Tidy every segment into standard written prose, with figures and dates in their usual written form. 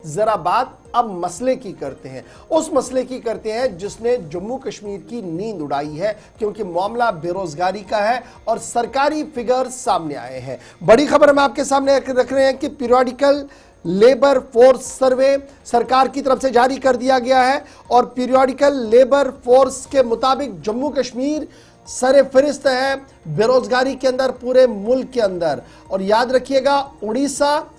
जरा बात अब मसले की करते हैं, उस मसले की करते हैं जिसने जम्मू कश्मीर की नींद उड़ाई है, क्योंकि मामला बेरोजगारी का है और सरकारी फिगर सामने आए हैं। बड़ी खबर हम आपके सामने रख रहे हैं कि पीरियोडिकल लेबर फोर्स सर्वे सरकार की तरफ से जारी कर दिया गया है और पीरियोडिकल लेबर फोर्स के मुताबिक जम्मू कश्मीर सरे फहरिस्त है बेरोजगारी के अंदर पूरे मुल्क के अंदर। और याद रखिएगा, उड़ीसा,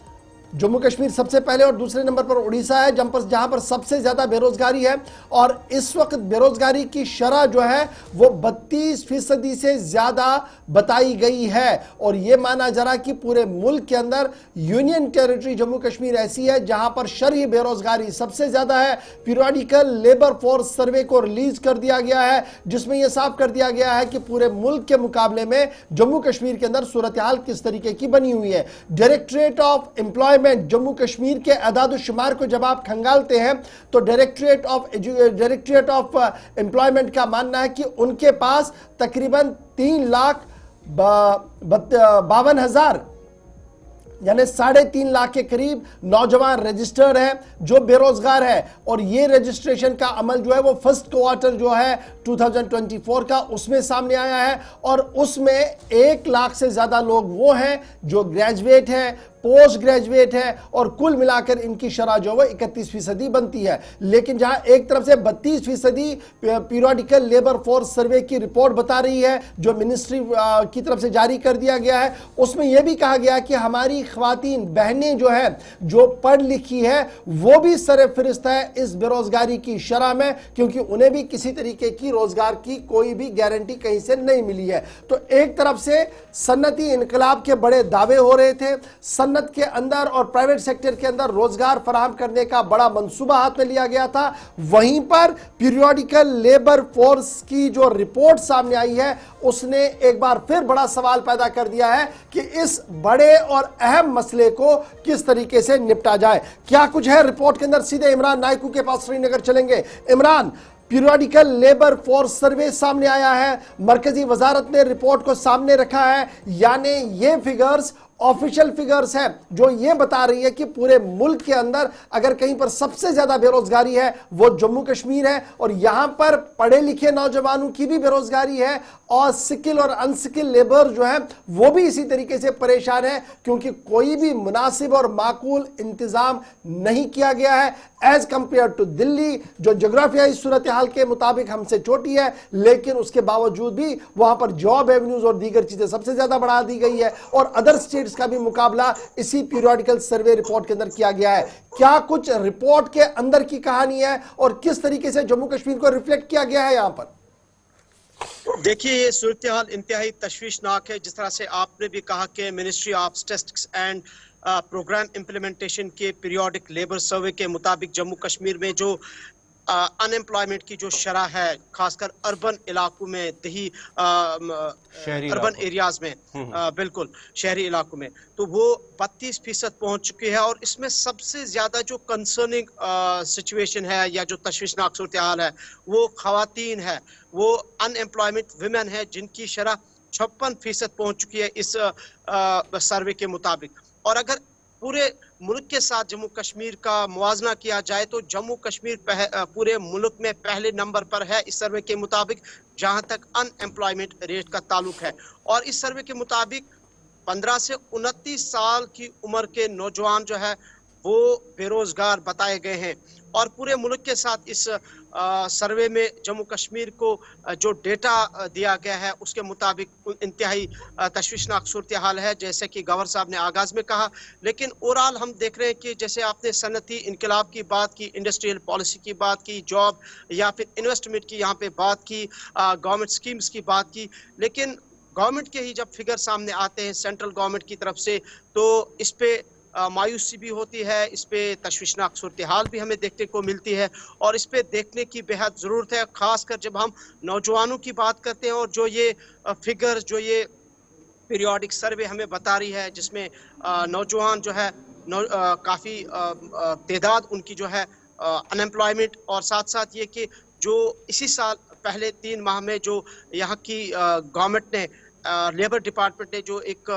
जम्मू कश्मीर सबसे पहले और दूसरे नंबर पर उड़ीसा है जहां पर सबसे ज्यादा बेरोजगारी है। और इस वक्त बेरोजगारी की शरह जो है वो 32% से ज्यादा बताई गई है। और यह माना जा रहा कि पूरे मुल्क के अंदर यूनियन टेरिटरी जम्मू कश्मीर ऐसी है जहां पर शरही बेरोजगारी सबसे ज्यादा है। पीरियोडिकल लेबर फोर्स सर्वे को रिलीज कर दिया गया है, जिसमें यह साफ कर दिया गया है कि पूरे मुल्क के मुकाबले में जम्मू कश्मीर के अंदर सूरत हाल किस तरीके की बनी हुई है। Directorate of employment Jammu Kashmir के अदाद शुमार को जब आप खंगालते हैं तो डायरेक्टरेट ऑफ एम्प्लॉयमेंट का मानना है कि उनके पास तकरीबन 3,52,000 यानी 3.5 लाख के करीब नौजवान रजिस्टर्ड है जो बेरोजगार है। और ये रजिस्ट्रेशन का अमल जो है वो फर्स्ट क्वार्टर जो है 2024 का उसमें सामने आया है। और उसमें 1 लाख से ज्यादा लोग वो हैं जो ग्रेजुएट है, पोस्ट ग्रेजुएट है, और कुल मिलाकर इनकी शरह जो है 31% बनती है। लेकिन जहां एक तरफ से 32% पीरियोडिकल लेबर फोर्स सर्वे की रिपोर्ट बता रही है जो मिनिस्ट्री की तरफ से जारी कर दिया गया है, उसमें यह भी कहा गया कि हमारी ख्वातीन बहनें जो है जो पढ़ लिखी है वो भी सरे फहरिस्त है इस बेरोजगारी की शरह में, क्योंकि उन्हें भी किसी तरीके की रोजगार की कोई भी गारंटी कहीं से नहीं मिली है। तो एक तरफ से सन्नती इनकलाब के बड़े दावे हो रहे थे, सन्नत के अंदर और प्राइवेट सेक्टर के अंदर रोजगार फराहम करने का बड़ा मंसूबा हाथ में लिया गया था। वहीं पर पीरियोडिकल लेबर फोर्स की जो रिपोर्ट सामने आई है उसने एक बार फिर बड़ा सवाल पैदा कर दिया है कि इस बड़े और अहम मसले को किस तरीके से निपटा जाए। क्या कुछ है रिपोर्ट के अंदर, सीधे इमरान नायकू के पास श्रीनगर चलेंगे। Imran, periodical labour force survey सामने आया है, मरकजी वजारत ने रिपोर्ट को सामने रखा है, यानी ये फिगर्स ऑफिशियल फिगर्स है जो ये बता रही है कि पूरे मुल्क के अंदर अगर कहीं पर सबसे ज्यादा बेरोजगारी है वो जम्मू कश्मीर है। और यहां पर पढ़े लिखे नौजवानों की भी बेरोजगारी है और स्किल और अनस्किल लेबर जो है वो भी इसी तरीके से परेशान है, क्योंकि कोई भी मुनासिब और माकूल इंतजाम नहीं किया गया है एज कंपेयर टू दिल्ली, जो जोग्राफियाई सूरत हाल के मुताबिक हमसे छोटी है, लेकिन उसके बावजूद भी वहां पर जॉब एवेन्यूज और दीगर चीजें सबसे ज्यादा बढ़ा दी गई है। और अदर स्टेट्स का भी मुकाबला इसी पीरियोडिकल सर्वे रिपोर्ट के अंदर किया गया है। क्या कुछ रिपोर्ट के अंदर की कहानी है और किस तरीके से जम्मू कश्मीर को रिफ्लेक्ट किया गया है यहां पर? देखिए, ये सूरत हाल इंतहाई तशवीशनाक है। जिस तरह से आपने भी कहा कि ministry of statistics and programme implementation के पीरियोडिक लेबर सर्वे के मुताबिक जम्मू कश्मीर में जो अनएम्प्लॉयमेंट की जो शरह है, खासकर अर्बन इलाकों में, दही अर्बन एरियाज में, बिल्कुल शहरी इलाकों में, तो वो 32% पहुंच चुकी है। और इसमें सबसे ज्यादा जो कंसर्निंग सिचुएशन है या जो तशवीशनाक सूरत हाल है वो खवातीन है, वो अनएम्प्लॉयमेंट विमेन है, जिनकी शरह 56% पहुंच चुकी है इस सर्वे के मुताबिक। और अगर पूरे मुल्क के साथ जम्मू कश्मीर का मुवाजना किया जाए तो जम्मू कश्मीर पूरे मुल्क में पहले नंबर पर है इस सर्वे के मुताबिक, जहां तक अनएम्प्लॉयमेंट रेट का ताल्लुक है। और इस सर्वे के मुताबिक 15 से 29 साल की उम्र के नौजवान जो है वो बेरोजगार बताए गए हैं। और पूरे मुल्क के साथ इस सर्वे में जम्मू कश्मीर को जो डेटा दिया गया है उसके मुताबिक इंतहाई तशवीशनाक सूरत हाल है, जैसे कि गवर्नर साहब ने आगाज में कहा। लेकिन ओवरऑल हम देख रहे हैं कि जैसे आपने सनती इनकलाब की बात की, इंडस्ट्रियल पॉलिसी की बात की, जॉब या फिर इन्वेस्टमेंट की यहाँ पे बात की, गवर्नमेंट स्कीम्स की बात की, लेकिन गवर्नमेंट के ही जब फिगर सामने आते हैं सेंट्रल गवर्नमेंट की तरफ से तो इस पे मायूसी भी होती है, इस पे तशवीशनाक सूरत हाल भी हमें देखने को मिलती है। और इस पे देखने की बेहद ज़रूरत है, खासकर जब हम नौजवानों की बात करते हैं। और जो ये फिगर, जो ये पीरियोडिक सर्वे हमें बता रही है, जिसमें नौजवान जो है काफ़ी तादाद उनकी जो है अनएम्प्लॉयमेंट, और साथ साथ ये कि जो इसी साल पहले 3 माह में जो यहाँ की गवर्नमेंट ने लेबर डिपार्टमेंट ने जो एक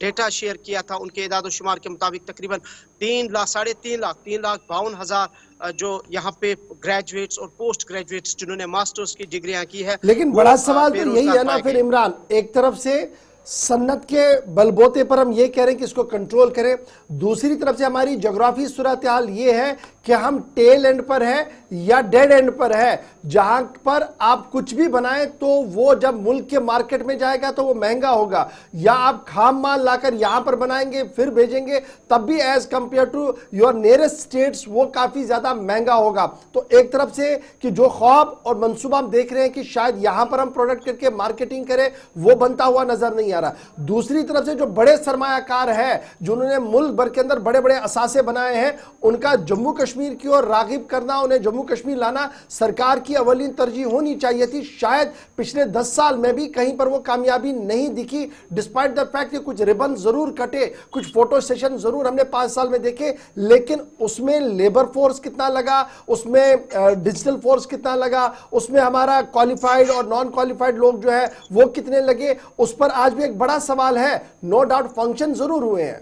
डेटा शेयर किया था, उनके इदाद-ओ-शुमार के मुताबिक तकरीबन 3,52,000 जो यहाँ पे ग्रेजुएट्स और पोस्ट ग्रेजुएट्स जिन्होंने मास्टर्स की डिग्रियां की है, लेकिन वो बड़ा सवाल तो यही बेरोजगार है ना पाए फिर गए। इमरान, एक तरफ से सन्नत के बलबोते पर हम ये कह रहे हैं कि इसको कंट्रोल करें, दूसरी तरफ से हमारी ज्योग्राफी सूरत हाल ये है कि हम टेल एंड पर है या डेड एंड पर है, जहां पर आप कुछ भी बनाएं तो वो जब मुल्क के मार्केट में जाएगा तो वो महंगा होगा, या आप खाम माल लाकर यहां पर बनाएंगे फिर भेजेंगे तब भी as compare to your nearest states वो काफी ज्यादा महंगा होगा। तो एक तरफ से कि जो ख्वाब और मंसूबा हम देख रहे हैं कि शायद यहां पर हम प्रोडक्ट करके मार्केटिंग करें, वो बनता हुआ नजर नहीं आ रहा। दूसरी तरफ से जो बड़े सरमायाकार है जिन्होंने मुल्क भर के अंदर बड़े बड़े असासे बनाए हैं, उनका जम्मू कश्मीर की ओर रागिब करना, उन्हें जम्मू कश्मीर लाना सरकार की अवलीन तरजीह होनी चाहिए थी। शायद पिछले 10 साल में भी कहीं पर वो कामयाबी नहीं दिखी, डिस्पाइट द फैक्ट कि कुछ रिबन जरूर कटे, कुछ फोटो सेशन जरूर हमने 5 साल में देखे, लेकिन उसमें लेबर फोर्स कितना लगा, उसमें डिजिटल फोर्स कितना लगा, उसमें हमारा क्वालिफाइड और नॉन क्वालिफाइड लोग जो है वो कितने लगे, उस पर आज भी एक बड़ा सवाल है। नो डाउट फंक्शन जरूर हुए हैं।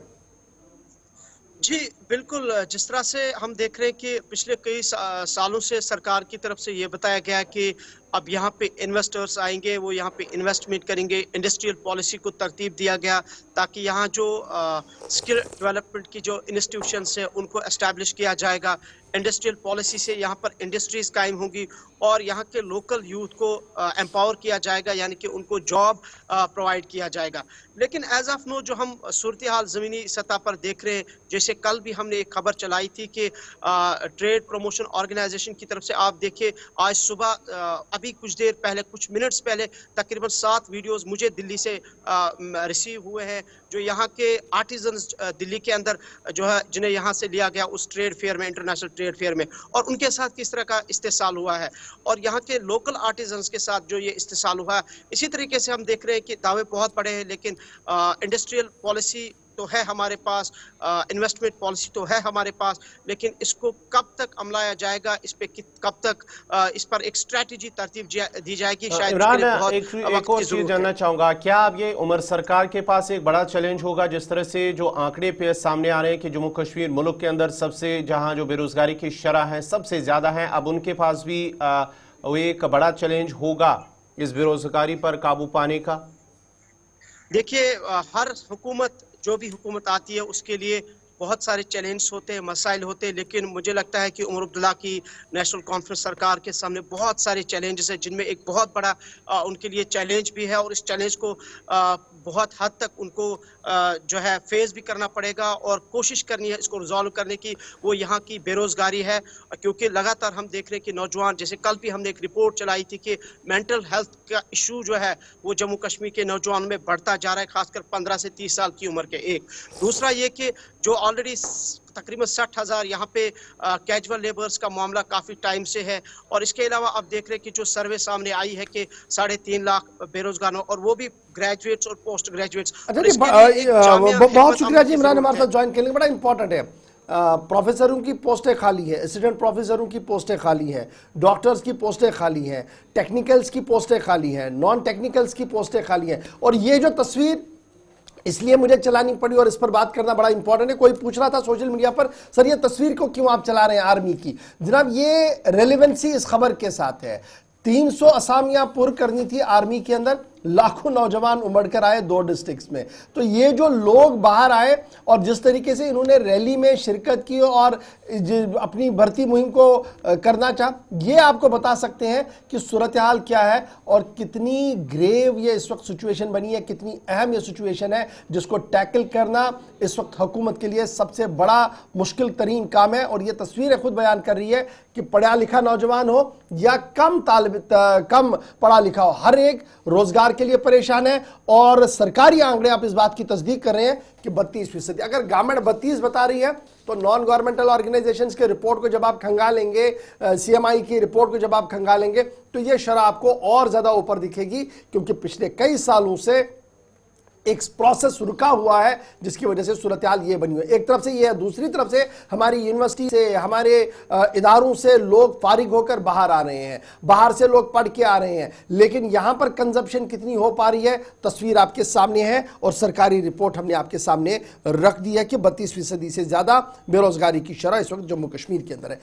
जी बिल्कुल, जिस तरह से हम देख रहे हैं कि पिछले कई सालों से सरकार की तरफ से ये बताया गया कि अब यहाँ पे इन्वेस्टर्स आएंगे, वो यहाँ पे इन्वेस्टमेंट करेंगे, इंडस्ट्रियल पॉलिसी को तरतीब दिया गया ताकि यहाँ जो स्किल डेवलपमेंट की जो इंस्टीट्यूशंस है उनको एस्टैब्लिश किया जाएगा, इंडस्ट्रियल पॉलिसी से यहाँ पर इंडस्ट्रीज कायम होंगी और यहाँ के लोकल यूथ को एम्पावर किया जाएगा, यानी कि उनको जॉब प्रोवाइड किया जाएगा। लेकिन एज ऑफ नो जो हम सूरत हाल ज़मीनी सतह पर देख रहे हैं, जैसे कल भी हमने एक खबर चलाई थी कि ट्रेड प्रमोशन ऑर्गेनाइजेशन की तरफ से आप देखिए आज सुबह अभी कुछ देर पहले, कुछ मिनट्स पहले तकरीबन 7 वीडियोस मुझे दिल्ली से रिसीव हुए हैं जो यहाँ के आर्टिजन्स दिल्ली के अंदर जो है जिन्हें यहाँ से लिया गया उस ट्रेड फेयर में, इंटरनेशनल ट्रेड फेयर में, और उनके साथ किस तरह का इस्तेसाल हुआ है और यहाँ के लोकल आर्टिजन्स के साथ जो ये इस्तेसाल हुआ है। इसी तरीके से हम देख रहे हैं कि दावे बहुत बड़े हैं, लेकिन इंडस्ट्रियल पॉलिसी तो है हमारे पास, इन्वेस्टमेंट पॉलिसी तो है हमारे पास, लेकिन इसको कब तक अमलाया जाएगा, इस पे कब तक इस पर एक स्ट्रैटेजी तरतीब दी जाएगी, शायद इमरान एक और चीज जानना चाहूंगा, क्या अब ये उमर सरकार के पास एक बड़ा चैलेंज होगा, जिस तरह से जो आंकड़े पे सामने आ रहे हैं कि जम्मू कश्मीर मुल्क के अंदर सबसे जहां जो बेरोजगारी की शरह है सबसे ज्यादा है, अब उनके पास भी वो एक बड़ा चैलेंज होगा इस बेरोजगारी पर काबू पाने का? देखिए, हर हुकूमत जो भी हुकूमत आती है उसके लिए बहुत सारे चैलेंज होते हैं, मसाइल होते हैं, लेकिन मुझे लगता है कि उमर अब्दुल्ला की नेशनल कॉन्फ्रेंस सरकार के सामने बहुत सारे चैलेंजेस हैं, जिनमें एक बहुत बड़ा उनके लिए चैलेंज भी है और इस चैलेंज को बहुत हद तक उनको जो है फेस भी करना पड़ेगा और कोशिश करनी है इसको रिजॉल्व करने की। वो यहाँ की बेरोजगारी है, क्योंकि लगातार हम देख रहे हैं कि नौजवान, जैसे कल भी हमने एक रिपोर्ट चलाई थी कि मेंटल हेल्थ का इशू जो है वो जम्मू कश्मीर के नौजवानों में बढ़ता जा रहा है, खासकर 15 से 30 साल की उम्र के। एक दूसरा ये कि जो ऑलरेडी तकरीबन 60,000 यहाँ पे कैजुअल लेबर्स का मामला काफ़ी टाइम से है, और इसके अलावा आप देख रहे हैं कि जो सर्वे सामने आई है कि 3.5 लाख बेरोजगार और वो भी ग्रेजुएट्स और पोस्ट ग्रेजुएट्स। बहुत शुक्रिया जी इमरान हमारे साथ ज्वाइन करने, बड़ा इंपॉर्टेंट है। प्रोफेसरों की पोस्टें खाली है, असिस्टेंट प्रोफेसरों की पोस्टें खाली हैं, डॉक्टर्स की पोस्टें खाली हैं, टेक्निकल्स की पोस्टें खाली हैं, नॉन टेक्निकल्स की पोस्टें खाली हैं। और ये जो तस्वीर इसलिए मुझे चलानी पड़ी और इस पर बात करना बड़ा इंपॉर्टेंट है। कोई पूछ रहा था सोशल मीडिया पर, सर ये तस्वीर को क्यों आप चला रहे हैं आर्मी की? जनाब ये रेलेवेंसी इस खबर के साथ है। 300 असामियां पुर करनी थी आर्मी के अंदर, लाखों नौजवान उमड़कर आए 2 डिस्ट्रिक्ट्स में। तो ये जो लोग बाहर आए और जिस तरीके से इन्होंने रैली में शिरकत की और अपनी भर्ती मुहिम को करना चाहा, ये आपको बता सकते हैं कि सूरत हाल क्या है और कितनी ग्रेव ये इस वक्त सिचुएशन बनी है, कितनी अहम ये सिचुएशन है जिसको टैकल करना इस वक्त हुकूमत के लिए सबसे बड़ा मुश्किल तरीन काम है। और ये तस्वीरें खुद बयान कर रही है कि पढ़ा लिखा नौजवान हो या कम पढ़ा लिखा हो, हर एक रोजगार के लिए परेशान है। और सरकारी आंकड़े आप इस बात की तस्दीक कर रहे हैं कि 32%। अगर गवर्नमेंट 32 बता रही है तो नॉन गवर्नमेंटल ऑर्गेनाइजेशंस के रिपोर्ट को जब आप खंगालेंगे, सीएमआई की रिपोर्ट को जब आप खंगालेंगे, तो यह शरह आपको और ज्यादा ऊपर दिखेगी, क्योंकि पिछले कई सालों से एक प्रोसेस रुका हुआ है जिसकी वजह से सूरत हाल ये बनी हुई है। एक तरफ से ये है, दूसरी तरफ से हमारी यूनिवर्सिटी से, हमारे इदारों से लोग फारिग होकर बाहर आ रहे हैं, बाहर से लोग पढ़ के आ रहे हैं, लेकिन यहां पर कंजप्शन कितनी हो पा रही है तस्वीर आपके सामने है और सरकारी रिपोर्ट हमने आपके सामने रख दी है कि 32% से ज्यादा बेरोजगारी की शरह इस वक्त जम्मू कश्मीर के अंदर है।